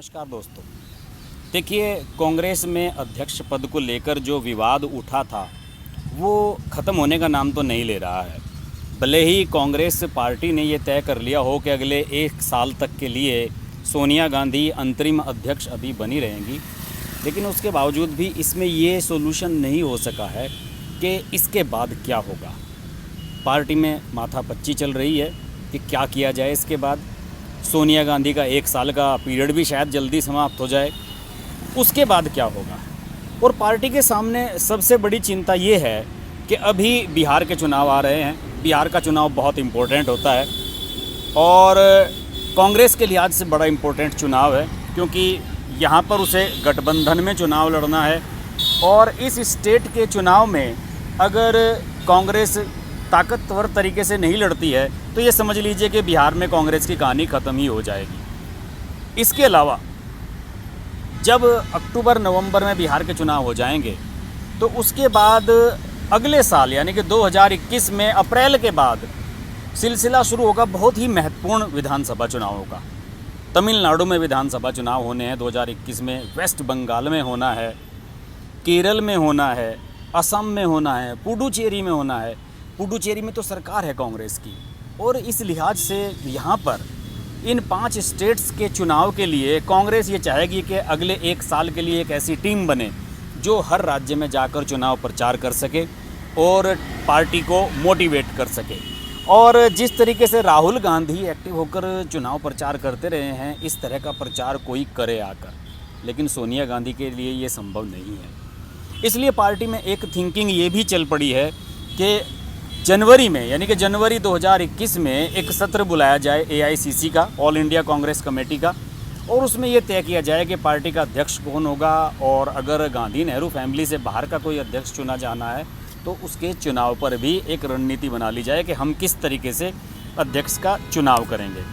नमस्कार दोस्तों। देखिए, कांग्रेस में अध्यक्ष पद को लेकर जो विवाद उठा था वो ख़त्म होने का नाम तो नहीं ले रहा है। भले ही कांग्रेस पार्टी ने ये तय कर लिया हो कि अगले 1 साल तक के लिए सोनिया गांधी अंतरिम अध्यक्ष अभी बनी रहेंगी, लेकिन उसके बावजूद भी इसमें ये सोल्यूशन नहीं हो सका है कि इसके बाद क्या होगा। पार्टी में माथापच्ची चल रही है कि क्या किया जाए इसके बाद। सोनिया गांधी का 1 साल का पीरियड भी शायद जल्दी समाप्त हो जाए, उसके बाद क्या होगा। और पार्टी के सामने सबसे बड़ी चिंता ये है कि अभी बिहार के चुनाव आ रहे हैं। बिहार का चुनाव बहुत इम्पोर्टेंट होता है और कांग्रेस के लिहाज से बड़ा इम्पोर्टेंट चुनाव है, क्योंकि यहाँ पर उसे गठबंधन में चुनाव लड़ना है। और इस स्टेट के चुनाव में अगर कांग्रेस ताकतवर तरीके से नहीं लड़ती है तो ये समझ लीजिए कि बिहार में कांग्रेस की कहानी ख़त्म ही हो जाएगी। इसके अलावा जब अक्टूबर नवंबर में बिहार के चुनाव हो जाएंगे तो उसके बाद अगले साल यानी कि 2021 में अप्रैल के बाद सिलसिला शुरू होगा बहुत ही महत्वपूर्ण विधानसभा चुनावों का। तमिलनाडु में विधानसभा चुनाव होने हैं 2021 में, वेस्ट बंगाल में होना है, केरल में होना है, असम में होना है, पुडुचेरी में होना है। पुडुचेरी में तो सरकार है कांग्रेस की। और इस लिहाज से यहाँ पर इन 5 स्टेट्स के चुनाव के लिए कांग्रेस ये चाहेगी कि अगले 1 साल के लिए एक ऐसी टीम बने जो हर राज्य में जाकर चुनाव प्रचार कर सके और पार्टी को मोटिवेट कर सके। और जिस तरीके से राहुल गांधी एक्टिव होकर चुनाव प्रचार करते रहे हैं, इस तरह का प्रचार कोई करे आकर, लेकिन सोनिया गांधी के लिए ये संभव नहीं है। इसलिए पार्टी में एक थिंकिंग ये भी चल पड़ी है कि जनवरी में यानी कि जनवरी 2021 में एक सत्र बुलाया जाए AICC का, ऑल इंडिया कांग्रेस कमेटी का, और उसमें ये तय किया जाए कि पार्टी का अध्यक्ष कौन होगा। और अगर गांधी नेहरू फैमिली से बाहर का कोई अध्यक्ष चुना जाना है तो उसके चुनाव पर भी एक रणनीति बना ली जाए कि हम किस तरीके से अध्यक्ष का चुनाव करेंगे।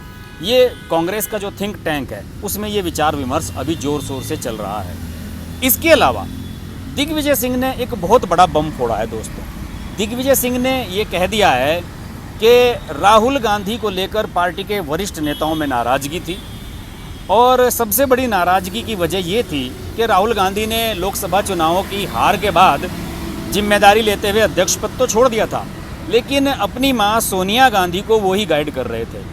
ये कांग्रेस का जो थिंक टैंक है उसमें ये विचार विमर्श अभी ज़ोर शोर से चल रहा है। इसके अलावा दिग्विजय सिंह ने एक बहुत बड़ा बम फोड़ा है दोस्तों। दिग्विजय सिंह ने ये कह दिया है कि राहुल गांधी को लेकर पार्टी के वरिष्ठ नेताओं में नाराज़गी थी, और सबसे बड़ी नाराज़गी की वजह ये थी कि राहुल गांधी ने लोकसभा चुनावों की हार के बाद जिम्मेदारी लेते हुए अध्यक्ष पद तो छोड़ दिया था, लेकिन अपनी मां सोनिया गांधी को वो ही गाइड कर रहे थे।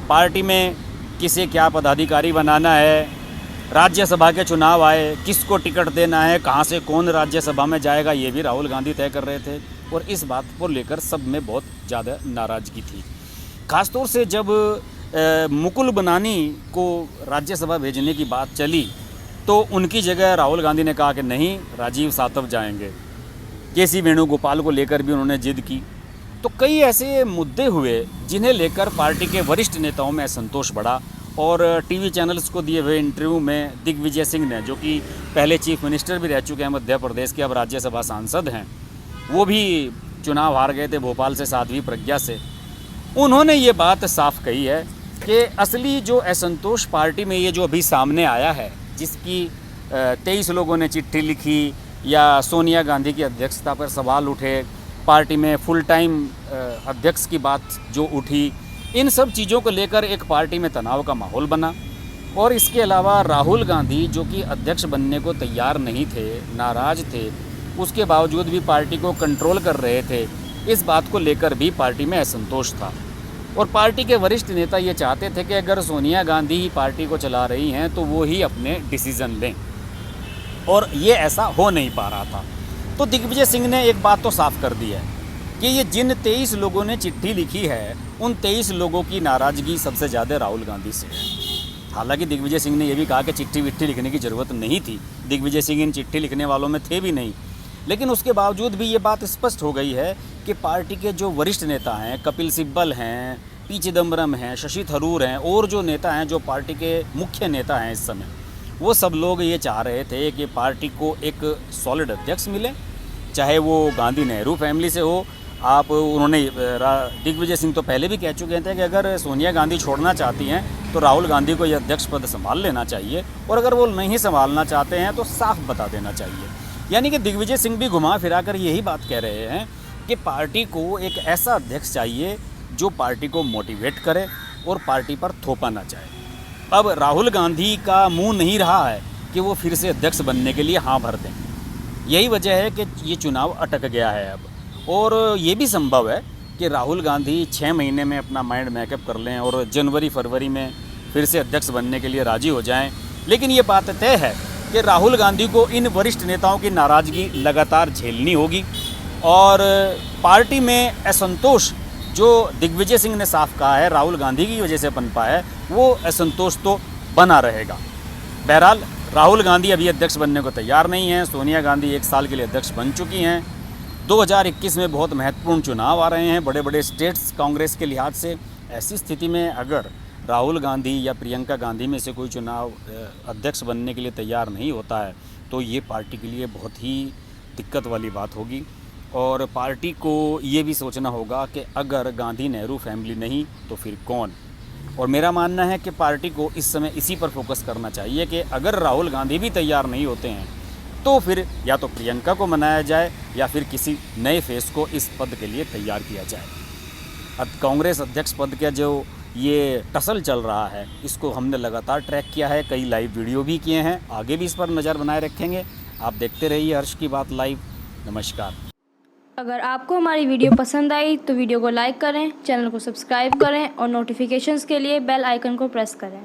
पार्टी में किसे क्या पदाधिकारी बनाना है, राज्यसभा के चुनाव आए, किसको टिकट देना है, कहाँ से कौन राज्यसभा में जाएगा, ये भी राहुल गांधी तय कर रहे थे। और इस बात को लेकर सब में बहुत ज़्यादा नाराज़गी थी। ख़ासतौर से जब मुकुल बनानी को राज्यसभा भेजने की बात चली तो उनकी जगह राहुल गांधी ने कहा कि नहीं, राजीव सातव जाएंगे। KC वेणुगोपाल को लेकर भी उन्होंने जिद की। तो कई ऐसे मुद्दे हुए जिन्हें लेकर पार्टी के वरिष्ठ नेताओं में असंतोष बढ़ा। और TV चैनल्स को दिए हुए इंटरव्यू में दिग्विजय सिंह ने, जो कि पहले चीफ मिनिस्टर भी रह चुके हैं मध्य प्रदेश के, अब राज्यसभा सांसद हैं, वो भी चुनाव हार गए थे भोपाल से साध्वी प्रज्ञा से, उन्होंने ये बात साफ कही है कि असली जो असंतोष पार्टी में ये जो अभी सामने आया है, जिसकी 23 लोगों ने चिट्ठी लिखी या सोनिया गांधी की अध्यक्षता पर सवाल उठे, पार्टी में फुल टाइम अध्यक्ष की बात जो उठी, इन सब चीज़ों को लेकर एक पार्टी में तनाव का माहौल बना। और इसके अलावा राहुल गांधी जो कि अध्यक्ष बनने को तैयार नहीं थे, नाराज़ थे, उसके बावजूद भी पार्टी को कंट्रोल कर रहे थे। इस बात को लेकर भी पार्टी में असंतोष था। और पार्टी के वरिष्ठ नेता ये चाहते थे कि अगर सोनिया गांधी ही पार्टी को चला रही हैं तो वो ही अपने डिसीज़न लें, और ये ऐसा हो नहीं पा रहा था। तो दिग्विजय सिंह ने एक बात तो साफ कर दी है कि ये जिन 23 लोगों ने चिट्ठी लिखी है, उन 23 लोगों की नाराज़गी सबसे ज़्यादा राहुल गांधी से है। हालांकि दिग्विजय सिंह ने यह भी कहा कि चिट्ठी विट्ठी लिखने की ज़रूरत नहीं थी, दिग्विजय सिंह इन चिट्ठी लिखने वालों में थे भी नहीं। लेकिन उसके बावजूद भी ये बात स्पष्ट हो गई है कि पार्टी के जो वरिष्ठ नेता हैं, कपिल सिब्बल हैं, P चिदम्बरम हैं, शशि थरूर हैं, और जो नेता हैं, जो पार्टी के मुख्य नेता हैं इस समय, वो सब लोग ये चाह रहे थे कि पार्टी को एक सॉलिड अध्यक्ष मिले, चाहे वो गांधी नेहरू फैमिली से हो। उन्होंने दिग्विजय सिंह तो पहले भी कह चुके थे कि अगर सोनिया गांधी छोड़ना चाहती हैं तो राहुल गांधी को ये अध्यक्ष पद संभाल लेना चाहिए, और अगर वो नहीं संभालना चाहते हैं तो साफ बता देना चाहिए। यानी कि दिग्विजय सिंह भी घुमा फिरा कर यही बात कह रहे हैं कि पार्टी को एक ऐसा अध्यक्ष चाहिए जो पार्टी को मोटिवेट करे और पार्टी पर थोपा ना चाहे। अब राहुल गांधी का मुंह नहीं रहा है कि वो फिर से अध्यक्ष बनने के लिए हाँ भर दें। यही वजह है कि ये चुनाव अटक गया है अब। और ये भी संभव है कि राहुल गांधी 6 महीने में अपना माइंड मेकअप कर लें और जनवरी फरवरी में फिर से अध्यक्ष बनने के लिए राज़ी हो जाएं। लेकिन ये बात तय है कि राहुल गांधी को इन वरिष्ठ नेताओं की नाराज़गी लगातार झेलनी होगी और पार्टी में असंतोष जो दिग्विजय सिंह ने साफ कहा है राहुल गांधी की वजह से पनपा है, वो असंतोष तो बना रहेगा। बहरहाल राहुल गांधी अभी अध्यक्ष बनने को तैयार नहीं हैं। सोनिया गांधी 1 साल के लिए अध्यक्ष बन चुकी हैं। 2021 में बहुत महत्वपूर्ण चुनाव आ रहे हैं, बड़े बड़े स्टेट्स कांग्रेस के लिहाज से। ऐसी स्थिति में अगर राहुल गांधी या प्रियंका गांधी में से कोई चुनाव अध्यक्ष बनने के लिए तैयार नहीं होता है तो ये पार्टी के लिए बहुत ही दिक्कत वाली बात होगी। और पार्टी को ये भी सोचना होगा कि अगर गांधी नेहरू फैमिली नहीं तो फिर कौन। और मेरा मानना है कि पार्टी को इस समय इसी पर फोकस करना चाहिए कि अगर राहुल गांधी भी तैयार नहीं होते हैं तो फिर या तो प्रियंका को मनाया जाए या फिर किसी नए फेस को इस पद के लिए तैयार किया जाए। अब कांग्रेस अध्यक्ष पद का जो ये टसल चल रहा है इसको हमने लगातार ट्रैक किया है, कई लाइव वीडियो भी किए हैं, आगे भी इस पर नज़र बनाए रखेंगे। आप देखते रहिए हर्ष की बात लाइव। नमस्कार। अगर आपको हमारी वीडियो पसंद आई तो वीडियो को लाइक करें, चैनल को सब्सक्राइब करें और नोटिफिकेशंस के लिए बेल आइकन को प्रेस करें।